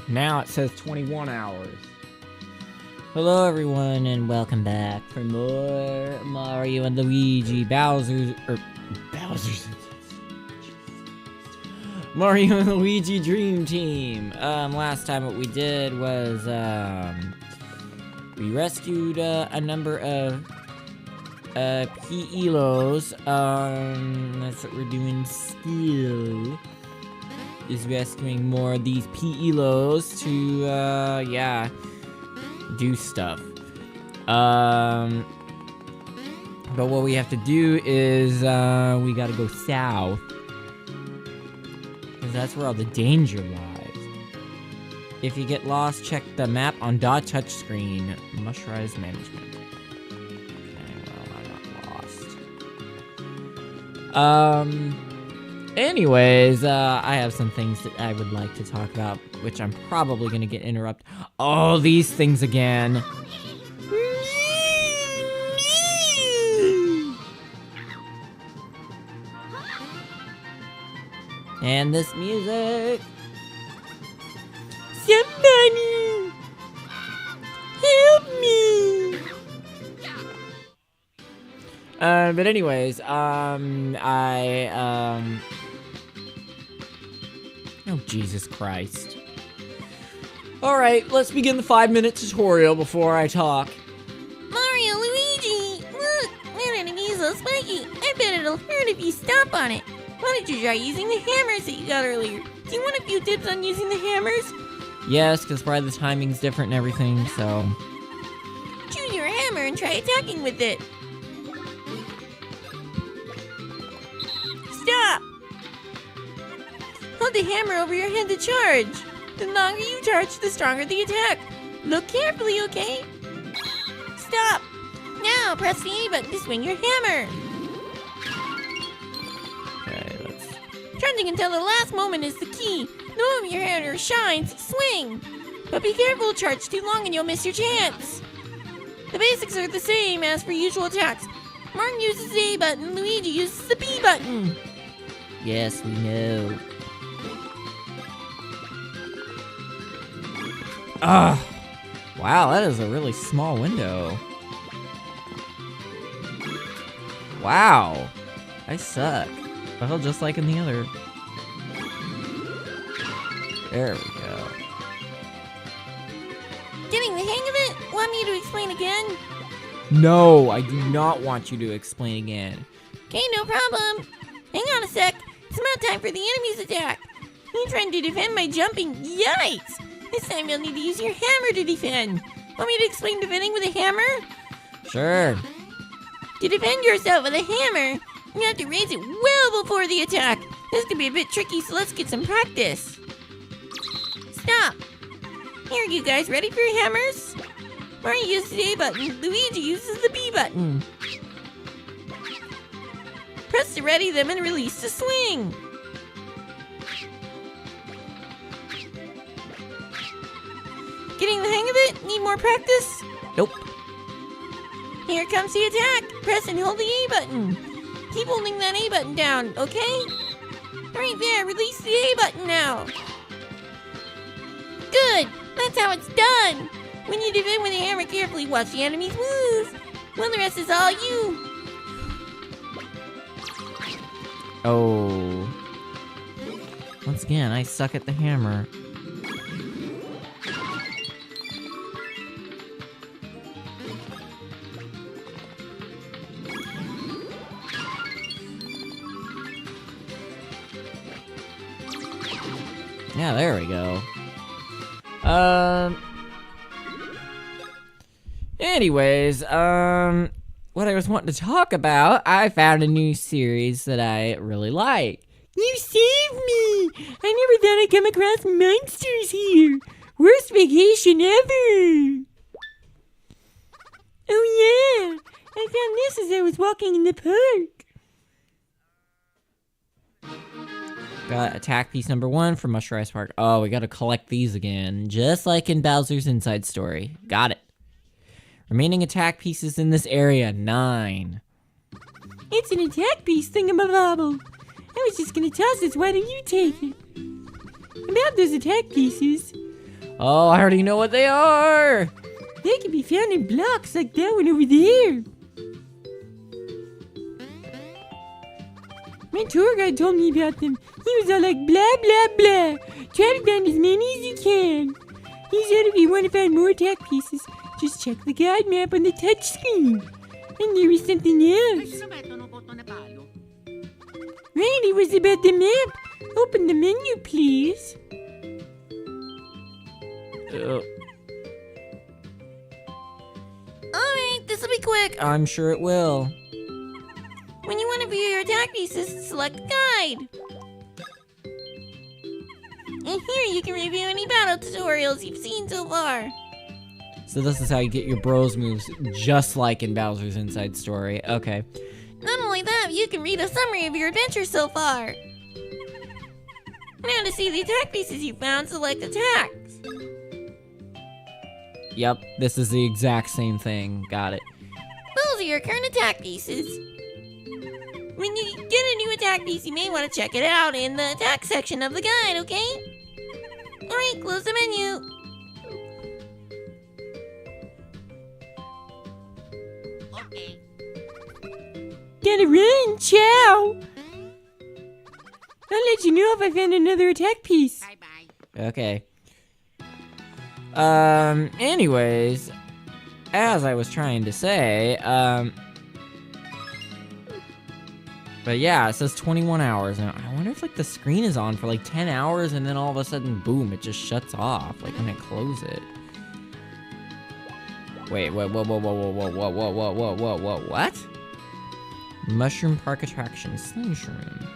Now it says 21 hours. Hello everyone and welcome back for more Mario and Luigi Mario and Luigi Dream Team. Last time what we did was, we rescued, a number of, P-Elos. That's what we're doing still. Is rescuing more of these P-Elos to, do stuff. But what we have to do is, we gotta go south. Because that's where all the danger lies. If you get lost, check the map on dot touchscreen. Mushrise management. Okay, well, I'm not lost. Anyways, I have some things that I would like to talk about, which I'm probably gonna get interrupted. Oh, these things again. And this music. Somebody help me. But anyways, oh, Jesus Christ. Alright, let's begin the 5-minute tutorial before I talk. Mario, Luigi! Look! That enemy's so spiky! I bet it'll hurt if you stomp on it! Why don't you try using the hammers that you got earlier? Do you want a few tips on using the hammers? Yes, because probably the timing's different and everything, so... Choose your hammer and try attacking with it! Stop! Hold the hammer over your head to charge! The longer you charge, the stronger the attack! Look carefully, okay? Stop! Now, press the A button to swing your hammer! Okay, let's... Charging until the last moment is the key. The moment your hammer shines, swing! But be careful, charge too long and you'll miss your chance! The basics are the same as for usual attacks. Martin uses the A button, Luigi uses the B button! Yes, we know. Ugh. Wow, that is a really small window. Wow. I suck. I felt just like in the other. There we go. Getting the hang of it? Want me to explain again? No, I do not want you to explain again. Okay, no problem. Hang on a sec. It's about time for the enemy's attack. You're trying to defend by jumping. Yikes! This time you'll need to use your hammer to defend. Want me to explain defending with a hammer? Sure. To defend yourself with a hammer, you have to raise it well before the attack. This could be a bit tricky, so let's get some practice. Stop. Here, you guys ready for your hammers? Mario uses the A button, Luigi uses the B button. Press to ready them and release to swing. Getting the hang of it? Need more practice? Nope. Here comes the attack. Press and hold the A button. Keep holding that A button down, okay? Right there, release the A button now. Good, that's how it's done. When you defend with a hammer, carefully watch the enemy's moves. Well, the rest is all you. Oh. Once again, I suck at the hammer. Yeah, there we go. Anyways, what I was wanting to talk about, I found a new series that I really like. You saved me! I never thought I'd come across monsters here. Worst vacation ever! Oh yeah, I found this as I was walking in the park. Got attack piece number 1 from Mushrise Park. Oh, we gotta collect these again, just like in Bowser's Inside Story. Got it. Remaining attack pieces in this area, 9. It's an attack piece thingamabobble. I was just gonna toss this, why don't you take it? About those attack pieces, Oh, I already know what they are. They can be found in blocks like that one over there. My tour guide told me about them. He was all like, blah, blah, blah. Try to find as many as you can. He said if you want to find more attack pieces, just check the guide map on the touch screen. And there was something else. Right, it was about the map. Open the menu, please. Alright, this'll be quick. I'm sure it will. When you want to view your attack pieces, select Guide. And here you can review any battle tutorials you've seen so far. So this is how you get your bros moves, just like in Bowser's Inside Story. Okay. Not only that, you can read a summary of your adventure so far. Now to see the attack pieces you found, select Attacks. Yep, this is the exact same thing. Got it. Those are your current attack pieces. When you get a new attack piece, you may want to check it out in the attack section of the guide, okay? Alright, close the menu. Okay. Gotta run, ciao! I'll let you know if I find another attack piece. Bye-bye. Okay. Anyways, as I was trying to say, but yeah, it says 21 hours. Now, I wonder if, like, the screen is on for, like, 10 hours, and then all of a sudden, boom, it just shuts off, like, when I close it. Wait, whoa, what? Mushroom Park Attraction, Sling Shroom.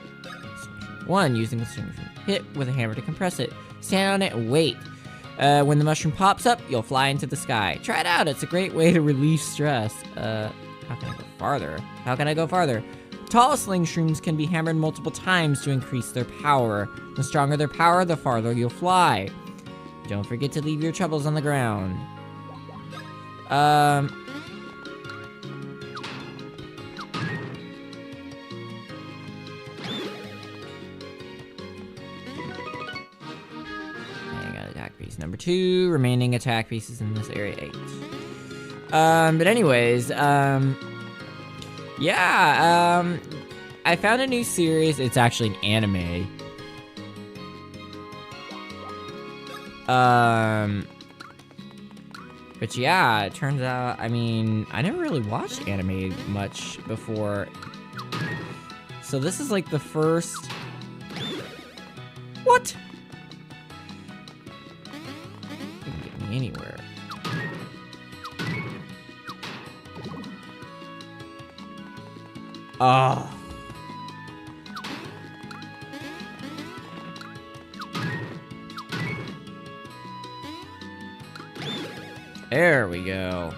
1, using the Sling Shroom. Hit with a hammer to compress it. Stand on it and wait. When the mushroom pops up, you'll fly into the sky. Try it out, it's a great way to relieve stress. How can I go farther? How can I go farther? Tall sling shrooms can be hammered multiple times to increase their power. The stronger their power, the farther you'll fly. Don't forget to leave your troubles on the ground. I got attack piece number 2. Remaining attack pieces in this area 8. But anyways, yeah, I found a new series. It's actually an anime. But yeah, it turns out, I mean, I never really watched anime much before. So this is like the first... What? It didn't get me anywhere. Oh. There we go.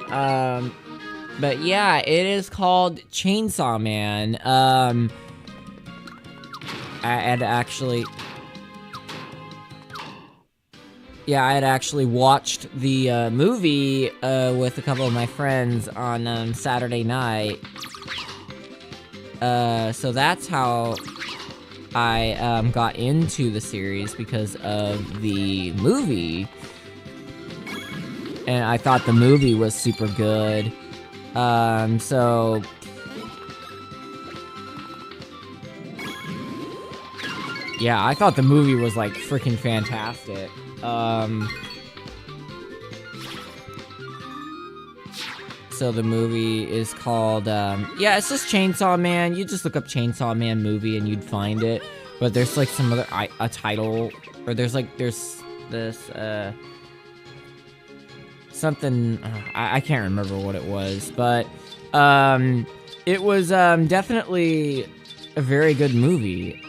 But yeah, it is called Chainsaw Man. I had actually watched the movie with a couple of my friends on Saturday night. So that's how I got into the series, because of the movie. And I thought the movie was super good. So... yeah, I thought the movie was, like, freaking fantastic. So the movie is called, yeah, it's just Chainsaw Man. You just look up Chainsaw Man movie and you'd find it. But there's, like, some other, a title, or there's this, something, I can't remember what it was, but, it was, definitely a very good movie.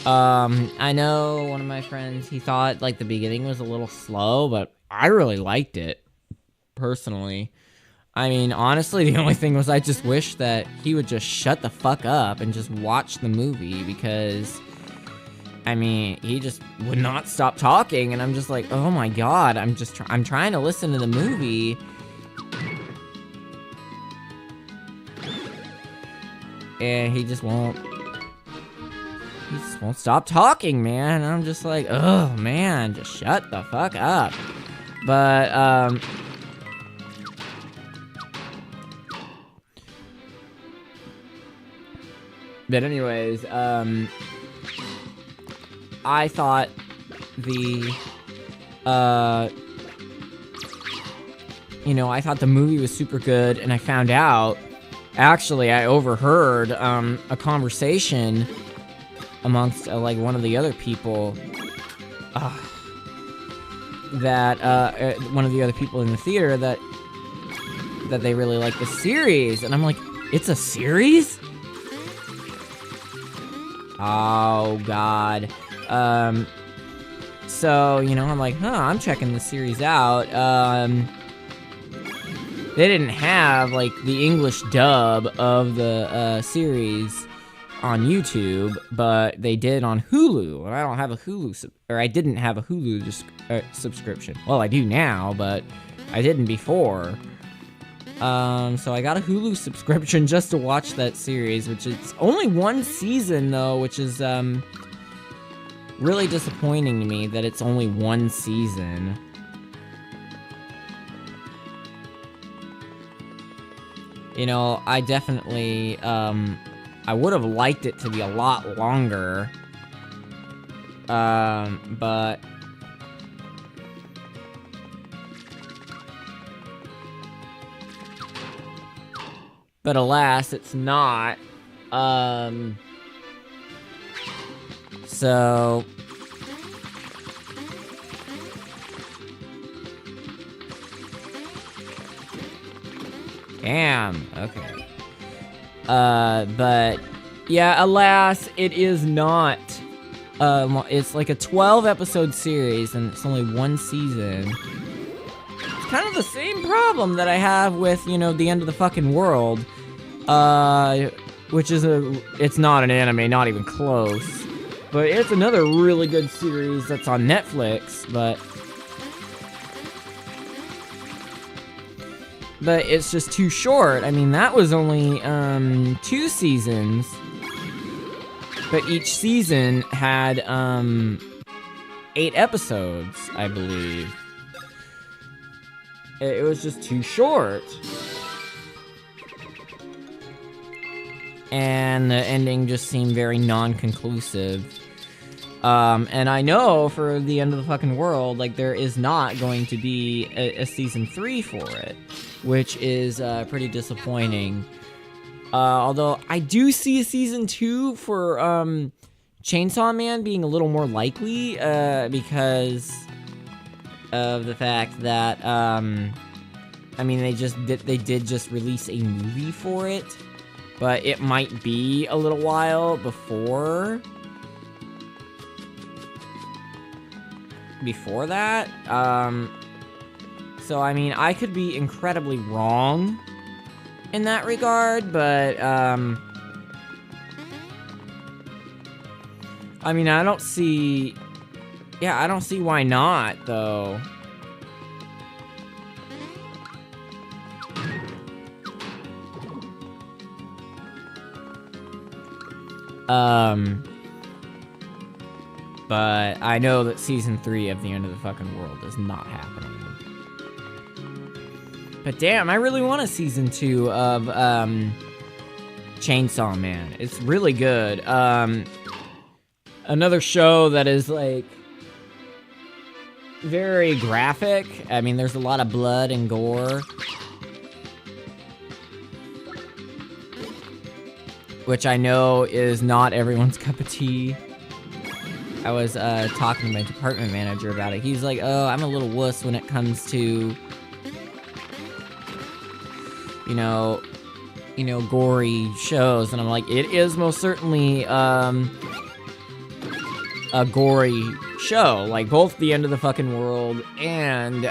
I know one of my friends, he thought, like, the beginning was a little slow, but I really liked it, personally. I mean, honestly, the only thing was I just wish that he would just shut the fuck up and just watch the movie, because, I mean, he just would not stop talking, and I'm just like, oh my god, I'm trying to listen to the movie. And he just won't. he just won't stop talking, man. And I'm just like, oh, man, just shut the fuck up. But, But anyways, I thought the, I thought the movie was super good, and I found out, actually, I overheard, a conversation amongst, like, one of the other people, one of the other people in the theater that they really like the series, and I'm like, it's a series? Oh, God. So, I'm like, I'm checking the series out. They didn't have, like, the English dub of the, series on YouTube, but they did on Hulu, and I don't have a Hulu, I didn't have a Hulu subscription. Well, I do now, but I didn't before. So I got a Hulu subscription just to watch that series, which is only one season, though, which is, really disappointing to me that it's only one season. I definitely, I would have liked it to be a lot longer, but... But alas, it's not. So... Damn, okay. But... Yeah, alas, it is not. It's like a 12-episode series, and it's only one season. Kind of the same problem that I have with, the end of the fucking world, which is it's not an anime, not even close, but it's another really good series that's on Netflix, but it's just too short. I mean, that was only, 2 seasons, but each season had, 8 episodes, I believe. It was just too short. And the ending just seemed very non-conclusive. And I know for the end of the fucking world, like, there is not going to be a season 3 for it, which is pretty disappointing. Although I do see a season 2 for Chainsaw Man being a little more likely, because of the fact that, I mean, they did just release a movie for it, but it might be a little while before that. So, I mean, I could be incredibly wrong in that regard, but, I mean, I don't see why not, though. But I know that season 3 of The End of the Fucking World is not happening. But damn, I really want a season 2 of, Chainsaw Man. It's really good. Another show that is, like, very graphic. I mean, there's a lot of blood and gore, which I know is not everyone's cup of tea. I was talking to my department manager about it. He's like, oh, I'm a little wuss when it comes to, gory shows. And I'm like, it is most certainly a gory show. Like, both The End of the Fucking World and,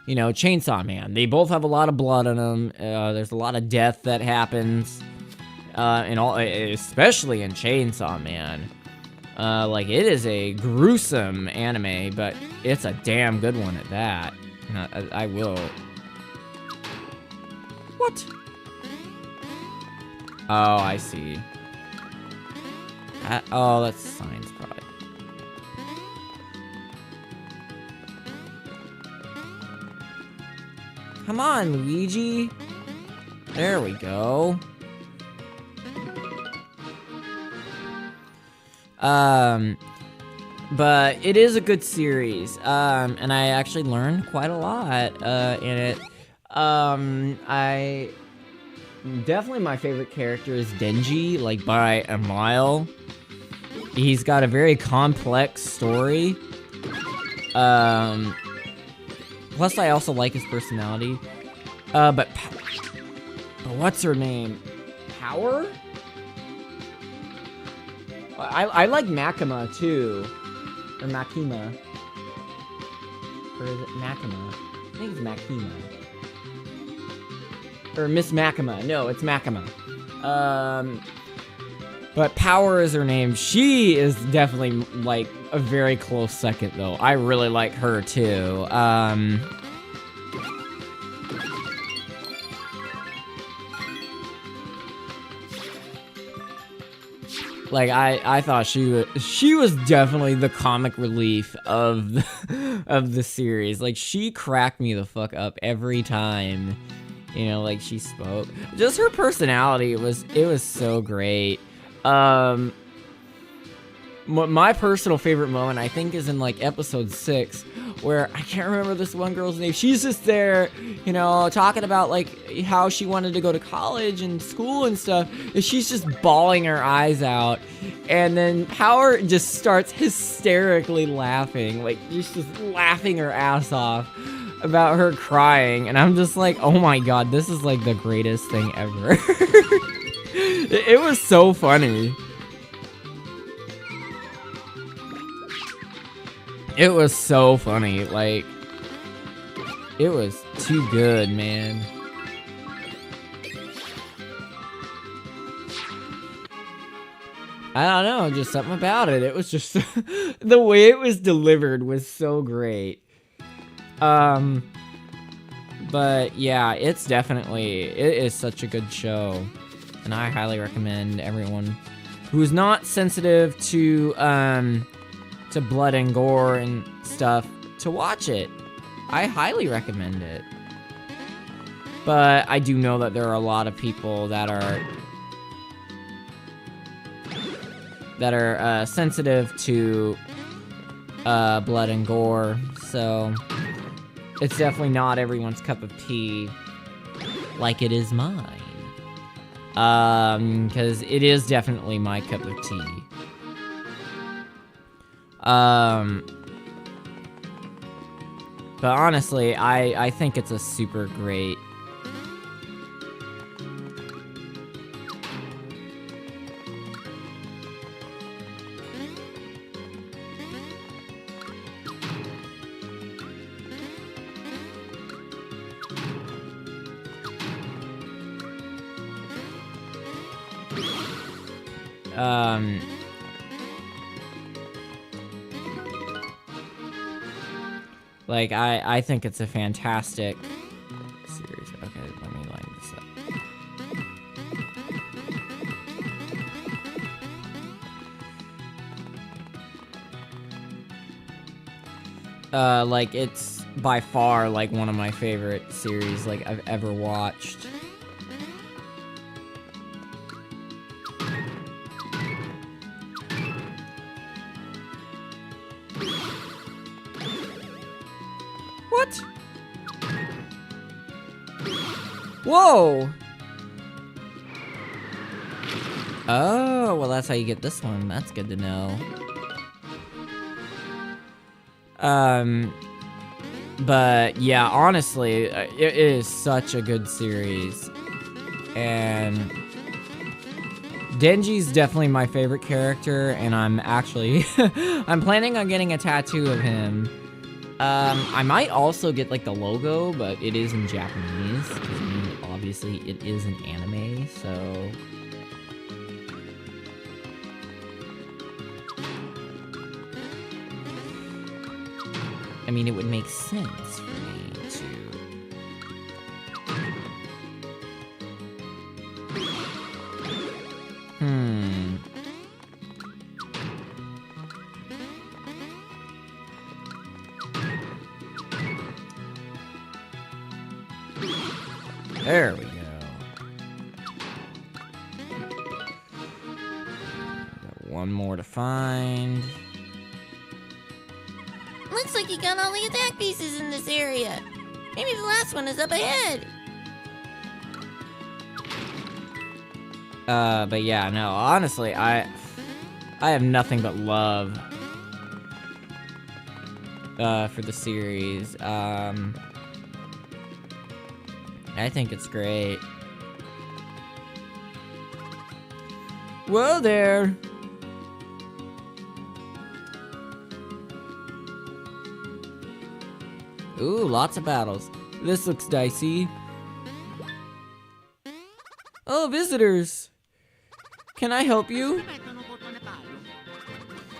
Chainsaw Man. They both have a lot of blood in them. There's a lot of death that happens, especially in Chainsaw Man. Like, it is a gruesome anime, but it's a damn good one at that. I will. What? Oh, I see. Oh, that's science product. Come on, Luigi. There we go. But it is a good series. And I actually learned quite a lot in it. I definitely my favorite character is Denji, like by a mile. He's got a very complex story. Plus I also like his personality. But what's her name? Power? I like Makima too. Or Makima. Or is it Makima? I think it's Makima. Or Miss Makima. No, it's Makima. But Power is her name. She is definitely, like, a very close second, though. I really like her, too. Like, I thought she was definitely the comic relief of the series. Like, she cracked me the fuck up every time, you know, like, she spoke. Just her personality, it was so great. My personal favorite moment, I think, is in, like, episode 6, where I can't remember this one girl's name. She's just there, you know, talking about, like, how she wanted to go to college and school and stuff, and she's just bawling her eyes out, and then Power just starts hysterically laughing, like, just laughing her ass off about her crying, and I'm just like, oh my god, this is, like, the greatest thing ever. It was so funny. It was so funny, like, it was too good, man. I don't know, just something about it. It was just, the way it was delivered was so great. But yeah, it is such a good show. And I highly recommend everyone who's not sensitive to blood and gore and stuff to watch it. I highly recommend it. But I do know that there are a lot of people that are sensitive to blood and gore, so it's definitely not everyone's cup of tea like it is mine. Because it is definitely my cup of tea. But honestly, I think it's a super great. Like, I think it's a fantastic series. Okay, let me line this up. Like, it's by far, like, one of my favorite series, like, I've ever watched. What? Whoa! Oh, well, that's how you get this one. That's good to know. But yeah, honestly, it is such a good series. And Denji's definitely my favorite character, and I'm actually I'm planning on getting a tattoo of him. I might also get, like, the logo, but it is in Japanese, 'cause, I mean, obviously it is an anime, so... I mean, it would make sense for me to... There we go. Got one more to find. Looks like you got all the attack pieces in this area. Maybe the last one is up ahead. But yeah, no, honestly, I have nothing but love for the series. I think it's great. Whoa there. Ooh, lots of battles. This looks dicey. Oh, visitors. Can I help you?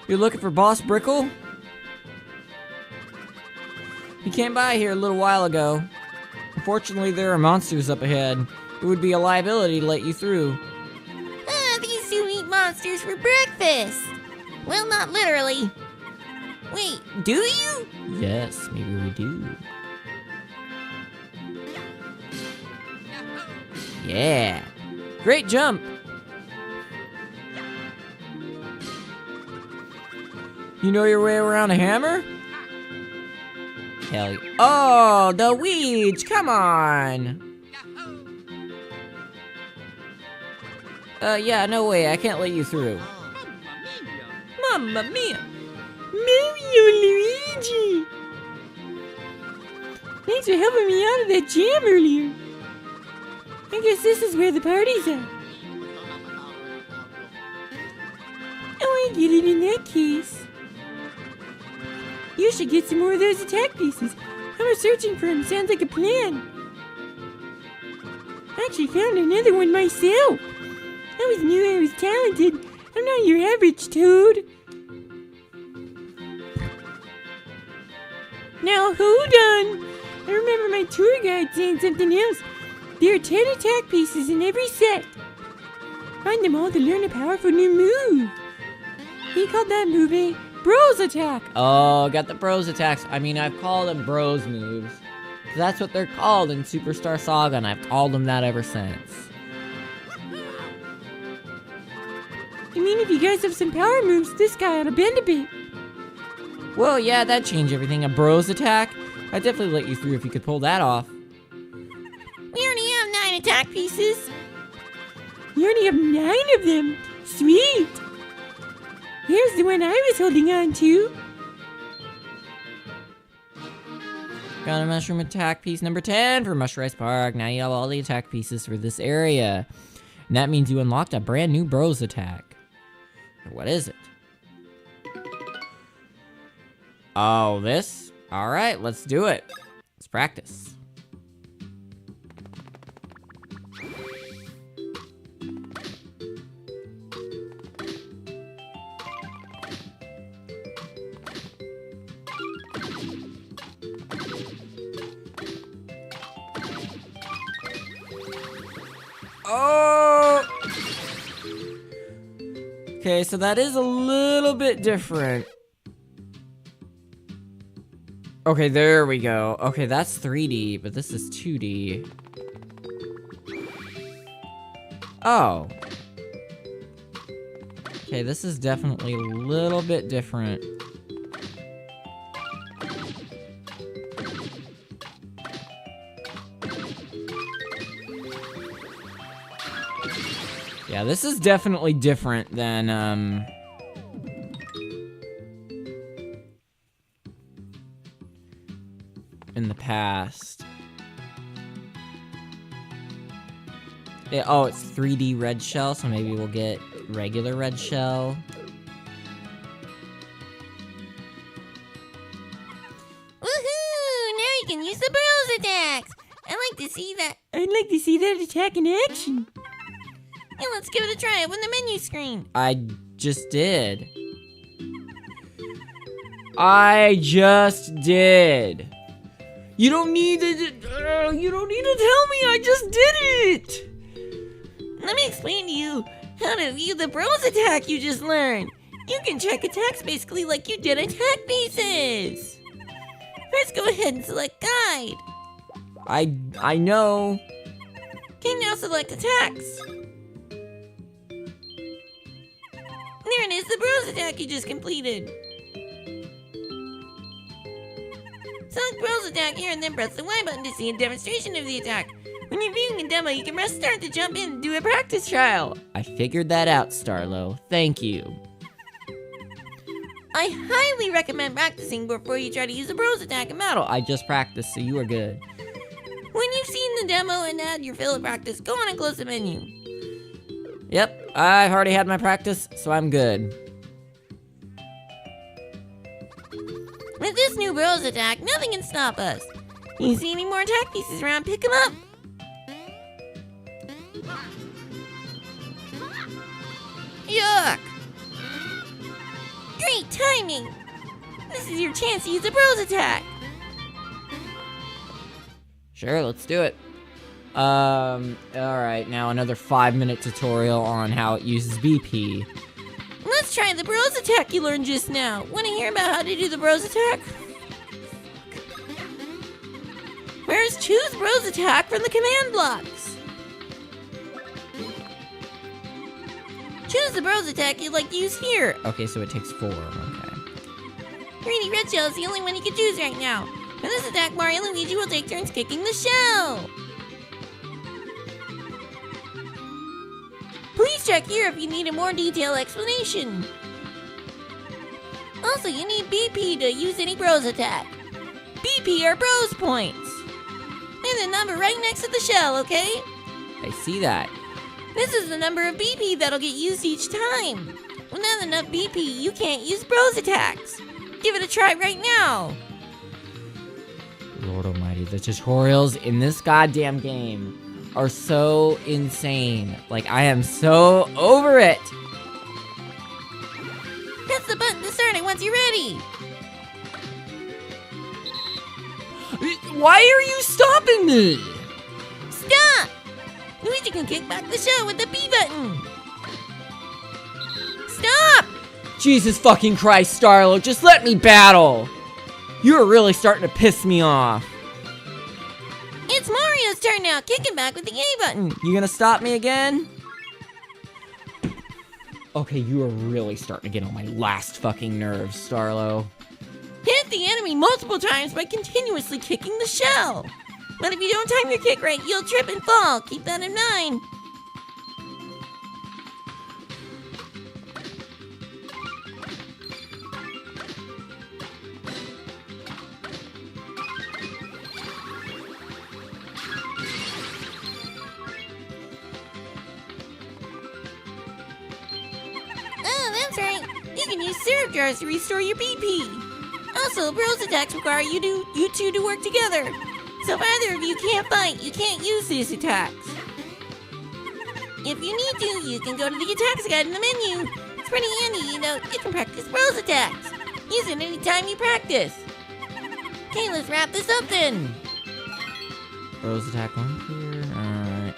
You're looking for Boss Brickle? He came by here a little while ago. Unfortunately, there are monsters up ahead. It would be a liability to let you through. Ah, these two eat monsters for breakfast. Well, not literally. Wait, do you? Yes, maybe we do. Yeah. Great jump. You know your way around a hammer? Hell yeah. Oh, the Luigi, come on. Yeah, no way, I can't let you through. Mamma mia. Mario Luigi. Thanks for helping me out of that jam earlier. I guess this is where the parties are. Oh, I get it in that case. You should get some more of those attack pieces. I was searching for them. Sounds like a plan. I actually found another one myself. I always knew I was talented. I'm not your average toad. Now hold on. I remember my tour guide saying something else. There are 10 attack pieces in every set. Find them all to learn a powerful new move. He called that move a Bros Attack. Oh, got the Bros Attacks. I mean, I've called them Bros moves. That's what they're called in Superstar Saga, and I've called them that ever since. I mean, if you guys have some power moves, this guy ought to bend a bit. Well, yeah, that'd change everything. A Bros Attack? I'd definitely let you through if you could pull that off. We already have 9 attack pieces. You already have 9 of them. Sweet. Here's the one I was holding on to. Got a mushroom attack piece number 10 for Mush Rice Park. Now you have all the attack pieces for this area. And that means you unlocked a brand new Bros attack. What is it? Oh, this? Alright, let's do it. Let's practice. Oh! Okay, so that is a little bit different. Okay, there we go. Okay, that's 3D, but this is 2D. Oh. Okay, this is definitely a little bit different. Yeah, this is definitely different than, in the past. Oh, it's 3D red shell, so maybe we'll get regular red shell. Woohoo! Now you can use the Bros attacks. I'd like to see that. I'd like to see that attack in action. Hey, let's give it a try. Open the menu screen. I just did. I just did. You don't need to. You don't need to tell me. I just did it. Let me explain to you how to view the Bros attack you just learned. You can check attacks basically like you did attack pieces. First, go ahead and select guide. I know. Okay, now select attacks. There it is, the Bros attack you just completed. Select Bros attack here and then press the Y button to see a demonstration of the attack. When you're viewing a demo, you can press start to jump in and do a practice trial. I figured that out, Starlo. Thank you. I highly recommend practicing before you try to use a Bros attack in battle. I just practiced, so you are good. When you've seen the demo and had your fill of practice, go on and close the menu. Yep, I've already had my practice, so I'm good. With this new Bros attack, nothing can stop us. You see any more attack pieces around, pick them up. Yuck! Great timing! This is your chance to use a Bros attack. Sure, let's do it. Alright, now another 5-minute tutorial on how it uses BP. Let's try the Bros attack you learned just now. Want to hear about how to do the Bros attack? Where's choose Bros attack from the command blocks? Choose the Bros attack you'd like to use here. Okay, so it takes 4, okay. Greedy Red Shell is the only one you can choose right now. For this attack, Mario and Luigi will take turns kicking the shell. Please check here if you need a more detailed explanation. Also, you need BP to use any Bros attack. BP are Bros points. There's a number right next to the shell, okay? I see that. This is the number of BP that'll get used each time. Without enough BP, you can't use Bros attacks. Give it a try right now. Lord almighty, the tutorials in this goddamn game are so insane. Like, I am so over it. Press the button to start it once you're ready. Why are you stopping me? Stop! Luigi can kick back the shell with the B button. Stop! Jesus fucking Christ, Starlo, just let me battle. You're really starting to piss me off. It's Mario's turn now, kicking back with the A button. You gonna stop me again? Okay, you are really starting to get on my last fucking nerves, Starlo. Hit the enemy multiple times by continuously kicking the shell. But if you don't time your kick right, you'll trip and fall. Keep that in mind. Oh, that's right. You can use syrup jars to restore your BP. Also, Bros attacks require you two to work together. So if either of you can't fight, you can't use these attacks. If you need to, you can go to the attacks guide in the menu. It's pretty handy, you know, you can practice Bros attacks. Use it anytime you practice. Okay, let's wrap this up then. Bros attack 1 clear, alright.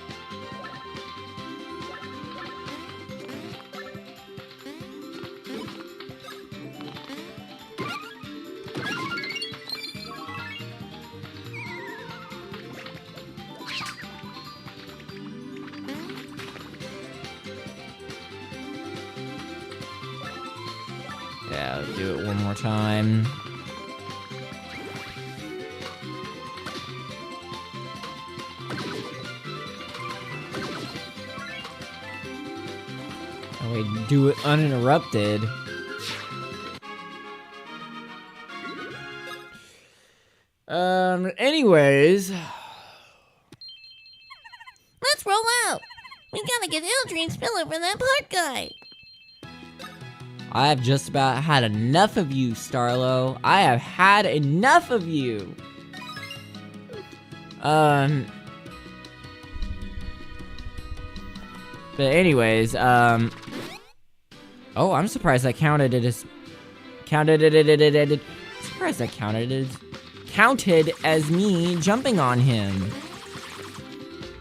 Yeah, I'll do it one more time. Oh wait, do it uninterrupted. Anyways. Let's roll out. We gotta get Eldrin's pillow for that part guy. I've just about had enough of you, Starlo. I have had enough of you. But anyways, oh, I'm surprised that counted as me jumping on him.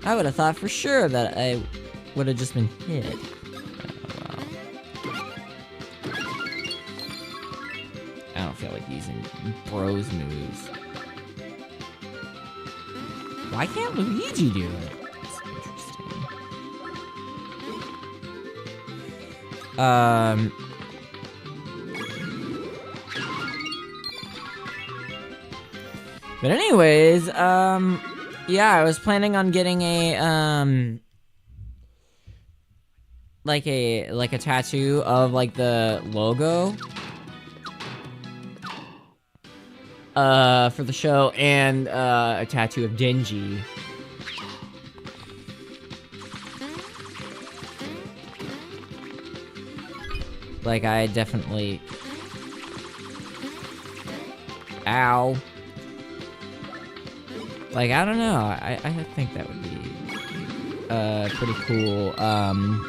I would have thought for sure that I would have just been hit. I don't feel like using Bros moves. Why can't Luigi do it? It's interesting. But anyways, yeah, I was planning on getting a, like a tattoo of, like, the logo, for the show, and, a tattoo of Denji. Like, I definitely... Ow. Like, I don't know, I think that would be a pretty cool,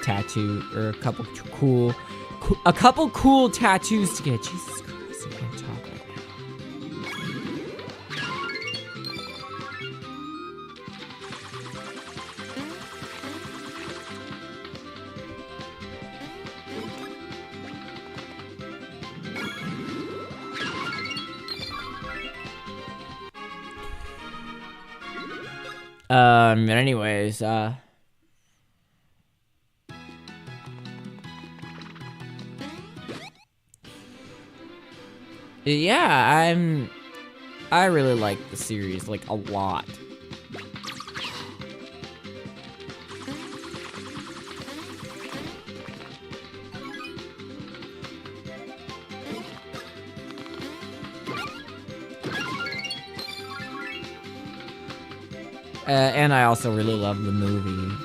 tattoo, or a couple cool tattoos to get. Jesus Christ, I can't talk right But anyways, yeah, I really like the series, like, a lot. And I also really love the movie.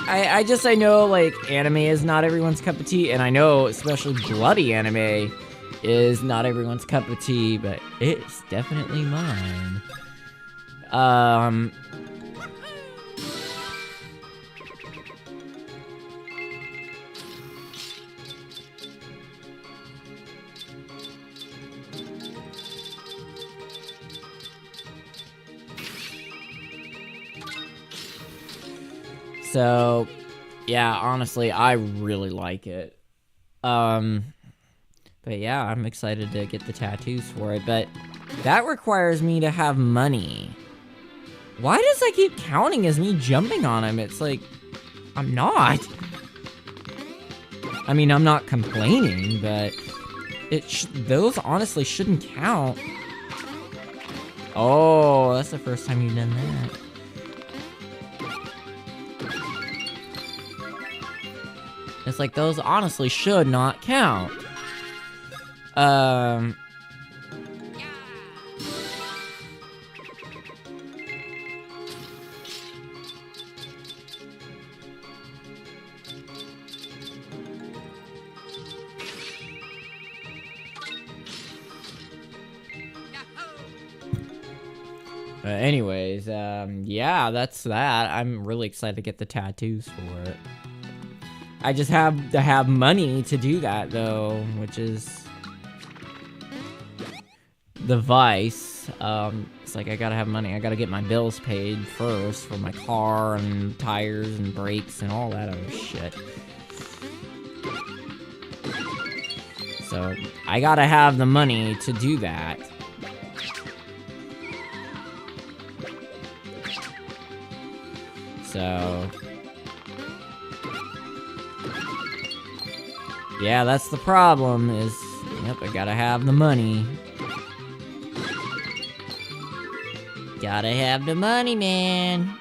I know, like, anime is not everyone's cup of tea, and I know especially bloody anime is not everyone's cup of tea, but it's definitely mine. So, yeah, honestly, I really like it. But yeah, I'm excited to get the tattoos for it, but that requires me to have money. Why does that keep counting as me jumping on him? It's like, I'm not. I mean, I'm not complaining, but those honestly shouldn't count. Oh, that's the first time you've done that. It's like, those honestly should not count. Anyways, yeah, that's that. I'm really excited to get the tattoos for it. I just have to have money to do that, though, which is the vice. It's like, I gotta have money. I gotta get my bills paid first for my car and tires and brakes and all that other shit. So, I gotta have the money to do that. So... yeah, that's the problem, is, yep, I gotta have the money. Gotta have the money, man.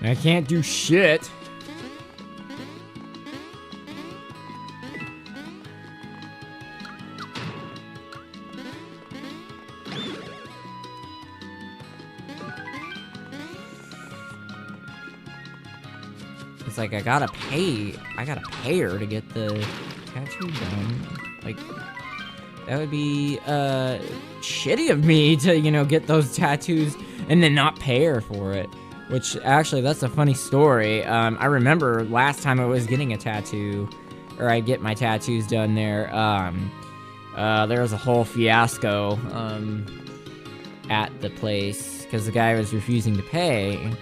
I can't do shit. It's like, I gotta pay her to get the tattoo done. Like, that would be, shitty of me to, you know, get those tattoos and then not pay her for it. Which, actually, that's a funny story. I remember last time I was getting a tattoo, or I get my tattoos done there, there was a whole fiasco, at the place, because the guy was refusing to pay.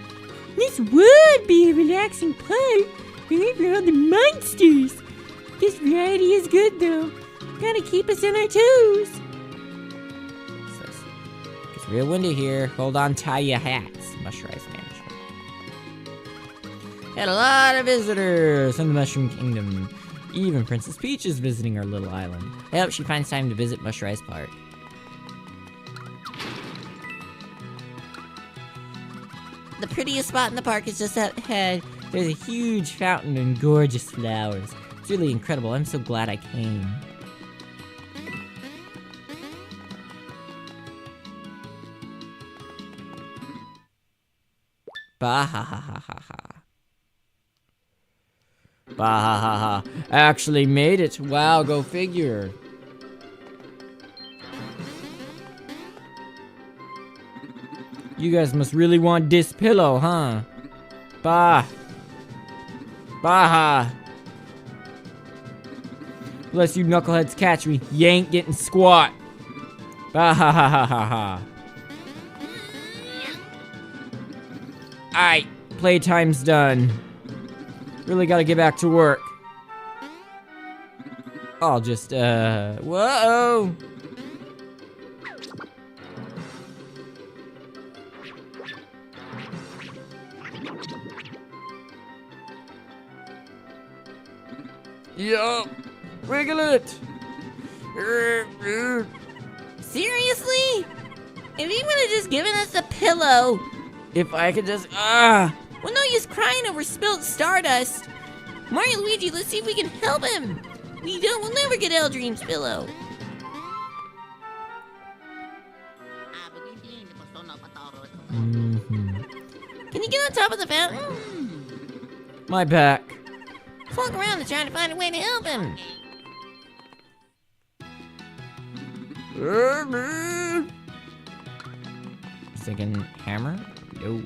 Miss would be a relaxing park, right for all the monsters. This variety is good though. Gotta keep us on our toes. It's real windy here. Hold on, tie your hats. Mush Rice Management. Had a lot of visitors in the Mushroom Kingdom. Even Princess Peach is visiting our little island. I hope she finds time to visit Mush Rice Park. The prettiest spot in the park is just up ahead. There's a huge fountain and gorgeous flowers. It's really incredible. I'm so glad I came. Bah ha ha ha ha ha. Bah ha ha ha. Actually made it. Wow, go figure. You guys must really want this pillow, huh? Bah. Bah. Unless you knuckleheads catch me, you ain't getting squat. Bah ha ha ha ha ha. Alright, playtime's done. Really gotta get back to work. I'll just, whoa! Yup! Wiggle it! Seriously? If you would have just given us a pillow. If I could just, Well, no use crying over spilt stardust. Mario Luigi, let's see if we can help him. We'll never get Eldream's pillow. Can you get on top of the fountain? my back. Let's walk around and try to find a way to help him. Thinking hammer? No.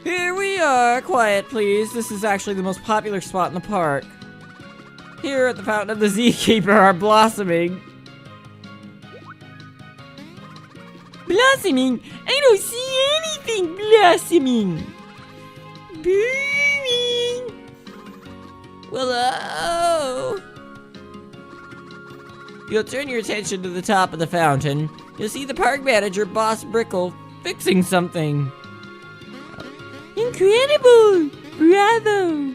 Here we are. Quiet, please. This is actually the most popular spot in the park. Here at the Fountain of the Zkeeper are blossoming. Blossoming? I don't see anything blossoming. Booming. Willow! You'll turn your attention to the top of the fountain. You'll see the park manager, Boss Brickle, fixing something. Incredible! Bravo!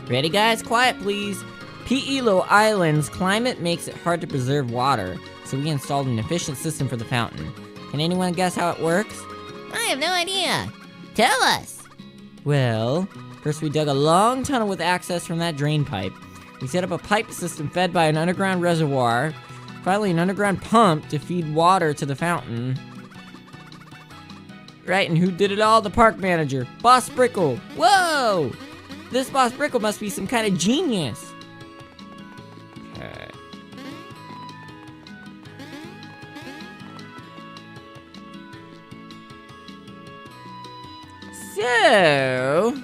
Ready, guys? Quiet, please. P.E.L.O. Island's climate makes it hard to preserve water, so we installed an efficient system for the fountain. Can anyone guess how it works? I have no idea. Tell us. Well, first we dug a long tunnel with access from that drain pipe. We set up a pipe system fed by an underground reservoir. Finally, an underground pump to feed water to the fountain. Right, and who did it all? The park manager, Boss Brickle. Whoa! This Boss Brickle must be some kind of genius. Okay. So...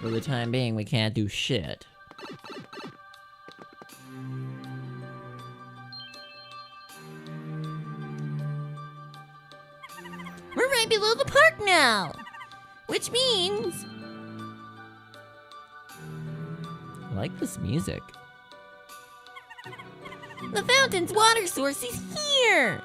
for the time being, we can't do shit. We're right below the park now. Which means... I like this music. the fountain's water source is here.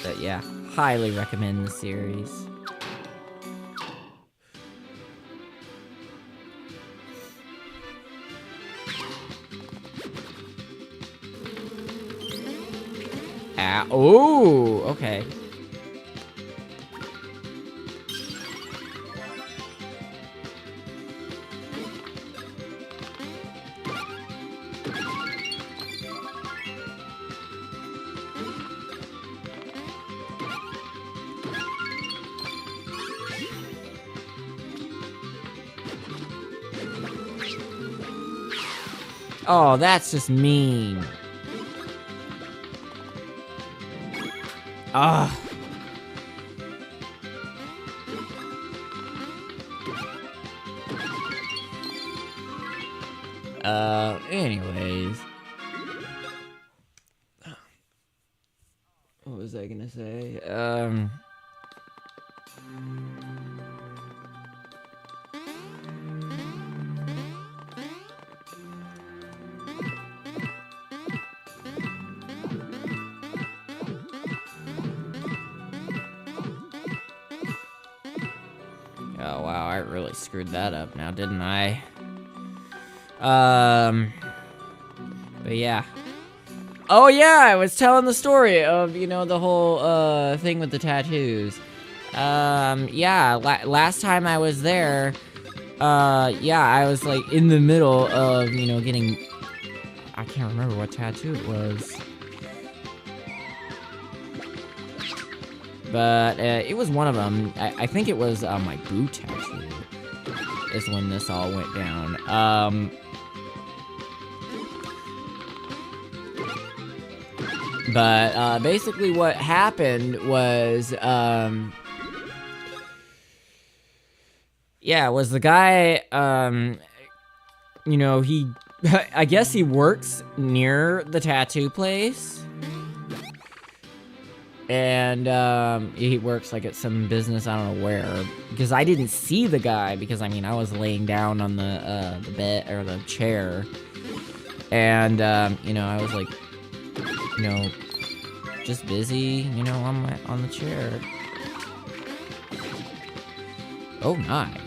But yeah, highly recommend the series. Oh, okay. Oh, that's just mean. Ah. Anyways. What was I gonna say? Oh wow, I really screwed that up now, didn't I? But yeah. Oh yeah, I was telling the story of, you know, the whole thing with the tattoos. Yeah, last time I was there, yeah, I was like in the middle of, you know, getting, I can't remember what tattoo it was. But it was one of them. I think it was my boot tattoo is when this all went down. But basically what happened was, yeah, was the guy, you know, he, I guess he works near the tattoo place. And he works like at some business, I don't know where, because I didn't see the guy, because I mean I was laying down on the bed or the chair, and you know, I was like, you know, just busy, you know, on the chair. Oh, nice.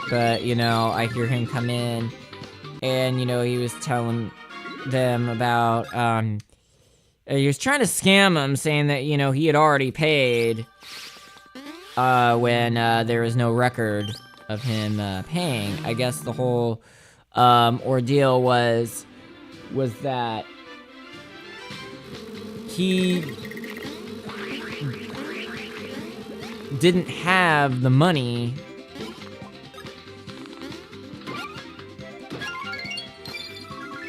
But, you know, I hear him come in, and, you know, he was telling them about, he was trying to scam them, saying that, you know, he had already paid, when, there was no record of him, paying. I guess the whole, ordeal was that he didn't have the money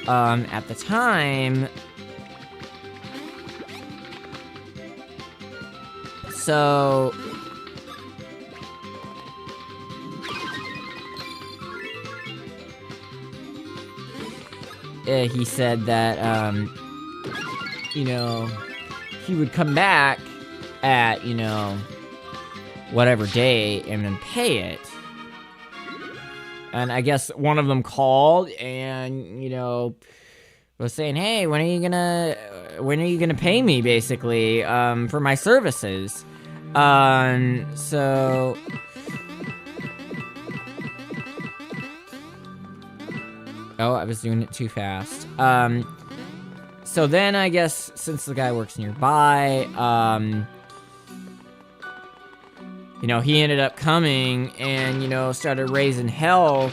at the time, so he said that, you know, he would come back at, you know, whatever day and then pay it. And I guess one of them called and, you know, was saying, hey, when are you gonna pay me, basically, for my services? So... Oh, I was doing it too fast. So then I guess, since the guy works nearby, you know, he ended up coming and, you know, started raising hell,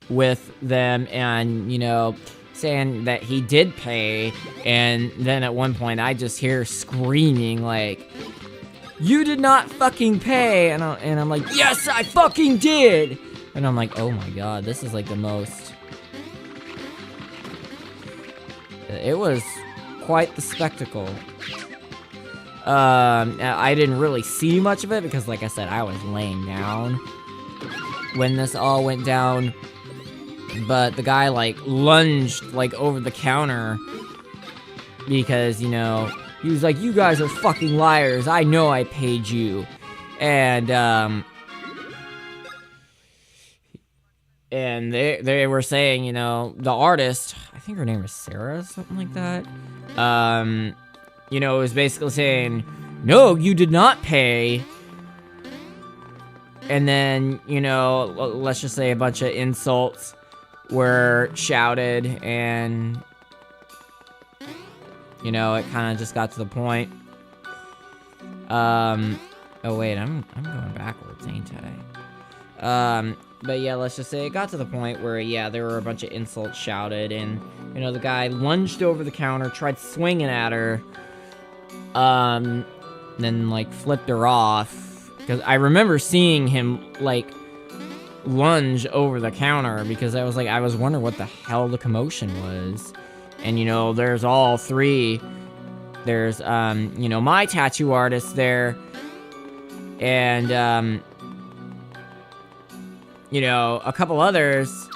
with them and, you know, saying that he did pay. And then at one point I just hear screaming like, you did not fucking pay. And I'm like, yes, I fucking did. And I'm like, oh my god, this is like the most... It was quite the spectacle. I didn't really see much of it because, like I said, I was laying down when this all went down. But the guy, like, lunged, like, over the counter because, you know, he was like, you guys are fucking liars. I know I paid you. And they were saying, you know, the artist, I think her name was Sarah, something like that, you know, was basically saying, no, you did not pay. And then, you know, let's just say a bunch of insults were shouted, and, you know, it kind of just got to the point. Oh wait, I'm going backwards, ain't I? But yeah, let's just say it got to the point where, yeah, there were a bunch of insults shouted, and, you know, the guy lunged over the counter, tried swinging at her, then like flipped her off. Because I remember seeing him like lunge over the counter because I was wondering what the hell the commotion was. And there's all three. There's my tattoo artist there, and a couple others.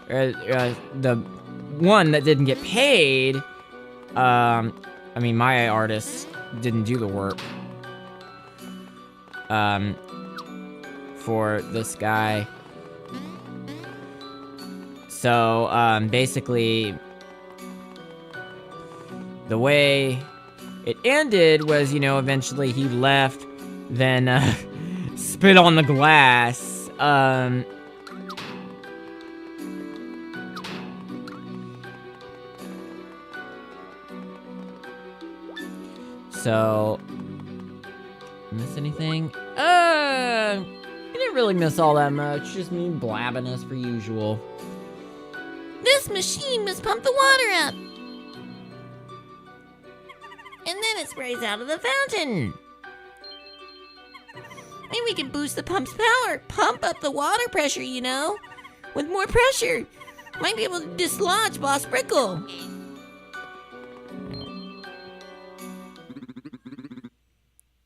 The one that didn't get paid. My artist didn't do the work. For this guy. So, basically, the way it ended was, eventually he left, then, spit on the glass. So, miss anything? I didn't really miss all that much. Just me blabbing as per usual. This machine must pump the water up. And then it sprays out of the fountain. Maybe we can boost the pump's power. Pump up the water pressure, With more pressure, might be able to dislodge Boss Brickle.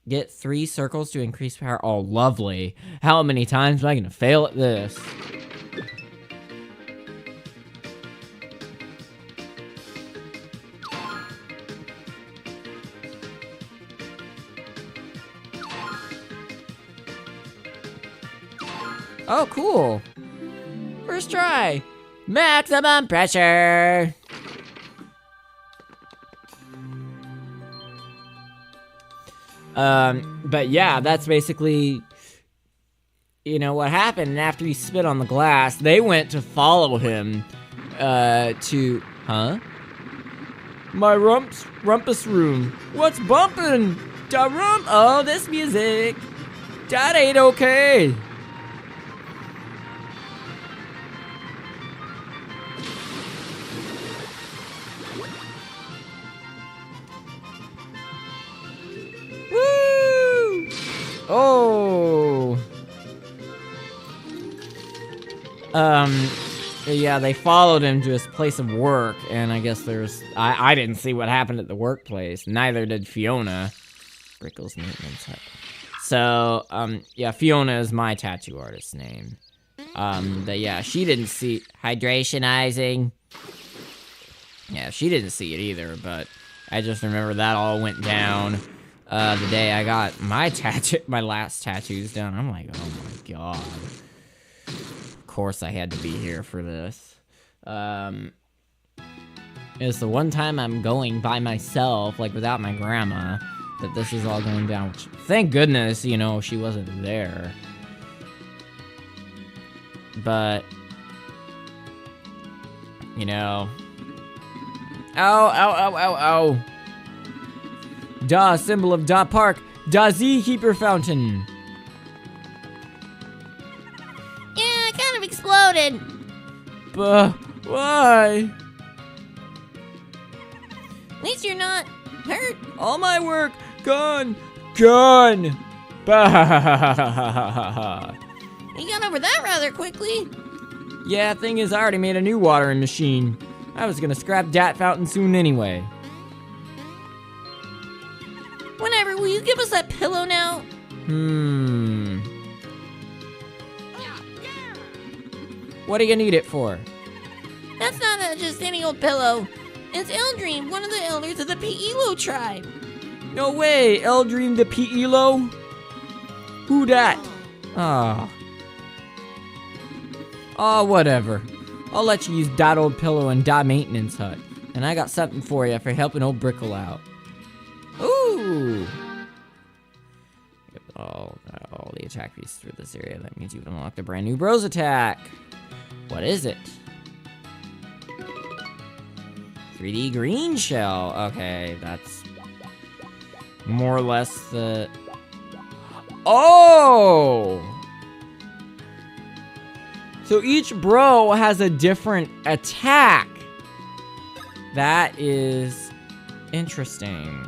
Get 3 circles to increase power. Oh, lovely. How many times am I gonna fail at this? Oh, cool. First try. Maximum pressure. But yeah, that's basically, what happened. And after he spit on the glass, they went to follow him, My rumpus room. What's bumpin'? Da rump. Oh, this music. That ain't okay. Oh. Yeah, they followed him to his place of work, and I guess I didn't see what happened at the workplace. Neither did Fiona. Brickle's maintenance hut. So, yeah, Fiona is my tattoo artist's name. But yeah, she didn't see hydrationizing. Yeah, she didn't see it either, but I just remember that all went down. The day I got my last tattoos done. I'm like, oh my god. Of course I had to be here for this. It's the one time I'm going by myself, like without my grandma, that this is all going down. Which, thank goodness, she wasn't there. But, Ow. Da, symbol of Da Park. Da Z Keeper Fountain. Yeah, it kind of exploded. But why? At least you're not hurt. All my work gone. Bah. You got over that rather quickly. Yeah, thing is, I already made a new watering machine. I was gonna scrap that fountain soon anyway. Whenever, will you give us that pillow now? What are you gonna need it for? That's not just any old pillow. It's Eldream, one of the elders of the Pi'ilo tribe. No way, Eldream the Pi'ilo? Who dat? Oh, whatever. I'll let you use that old pillow in that maintenance hut. And I got something for you for helping old Brickle out. Ooh! Get all the attack pieces through this area. That means you've unlocked a brand new Bros attack. What is it? 3D green shell. Okay, that's more or less the... Oh! So each bro has a different attack. That is interesting.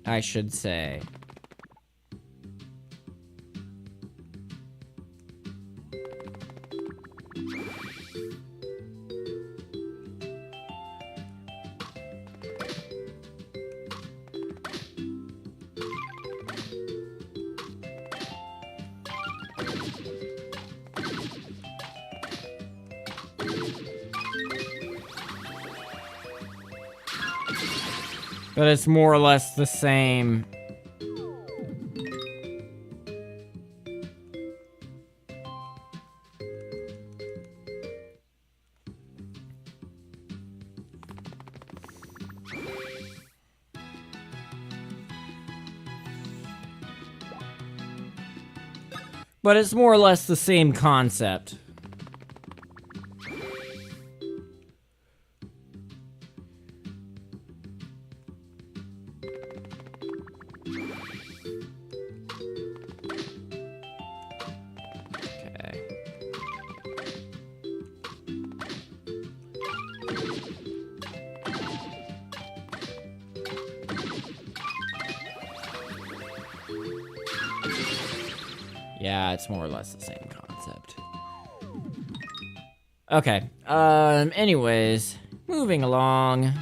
I should say. But it's more or less the same. But it's more or less the same concept. Okay. Yeah, it's more or less the same concept. Okay. Anyways, moving along.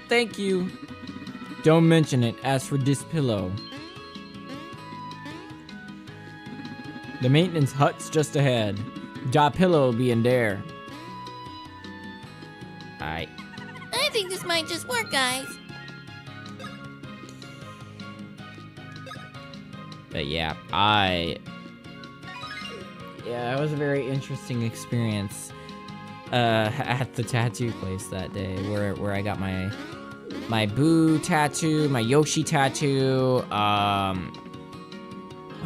Thank you. Don't mention it. As for this pillow. The maintenance hut's just ahead. Da pillow will be in there. Alright. I think this might just work, guys. But yeah, it was a very interesting experience at the tattoo place that day, where I got my Boo tattoo, my Yoshi tattoo, what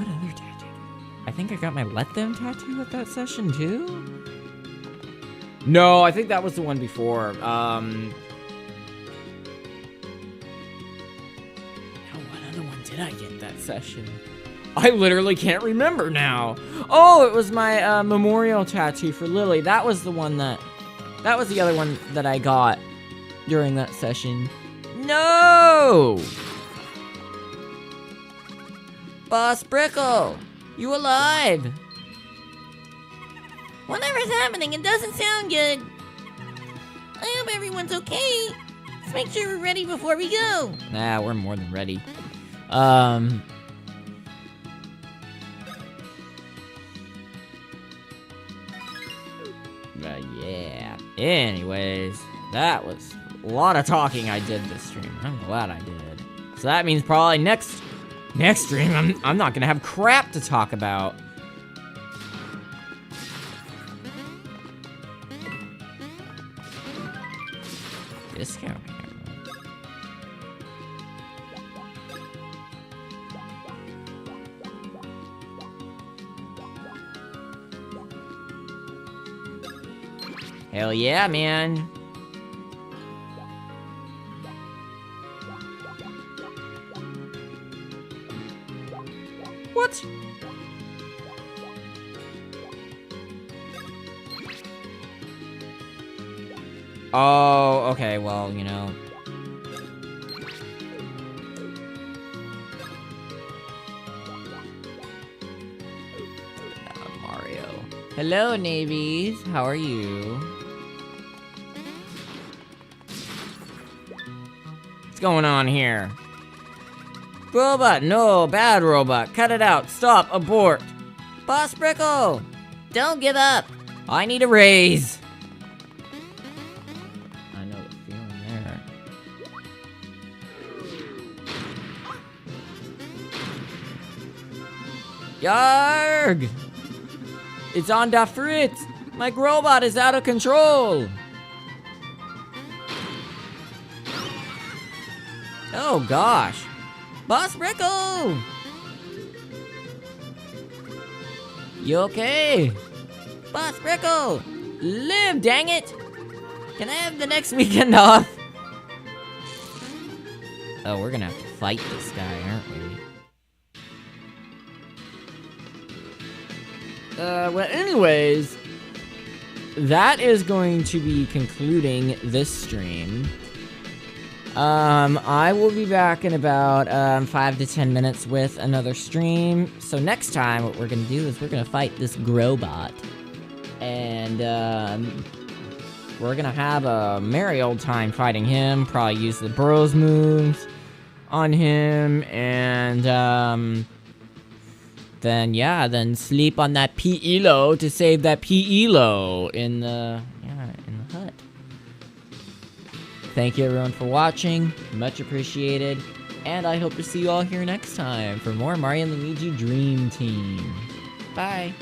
other tattoo? I think I got my Let Them tattoo at that session too? No, I think that was the one before. No, what other one did I get that session? I literally can't remember now. Oh, it was my memorial tattoo for Lily. That was the one that was the other one that I got during that session. No! Boss Brickle, you alive? Whatever's happening, it doesn't sound good. I hope everyone's okay. Let's make sure we're ready before we go. Nah, we're more than ready. Yeah. Anyways, that was a lot of talking I did this stream. I'm glad I did. So that means probably next stream, I'm not gonna have crap to talk about. Discount hammer. Hell yeah, man. What? Oh, okay, well, you know. Mario. Hello, navies. How are you? What's going on here? Robot, no, bad robot. Cut it out. Stop, abort. Boss Brickle, don't give up. I need a raise. I know the feeling there. Yarg! It's on da Fritz! My robot is out of control! Oh gosh! Boss Brickle! You okay? Boss Brickle! Live, dang it! Can I have the next weekend off? Oh, we're gonna have to fight this guy, aren't we? well, anyways, that is going to be concluding this stream. I will be back in about 5 to 10 minutes with another stream. So next time, what we're gonna do is we're gonna fight this Growbot, and we're gonna have a merry old time fighting him. Probably use the Burrows moves on him, and then sleep on that P-Elo to save that P-Elo in the hut. Thank you everyone for watching, much appreciated, and I hope to see you all here next time for more Mario and Luigi Dream Team. Bye!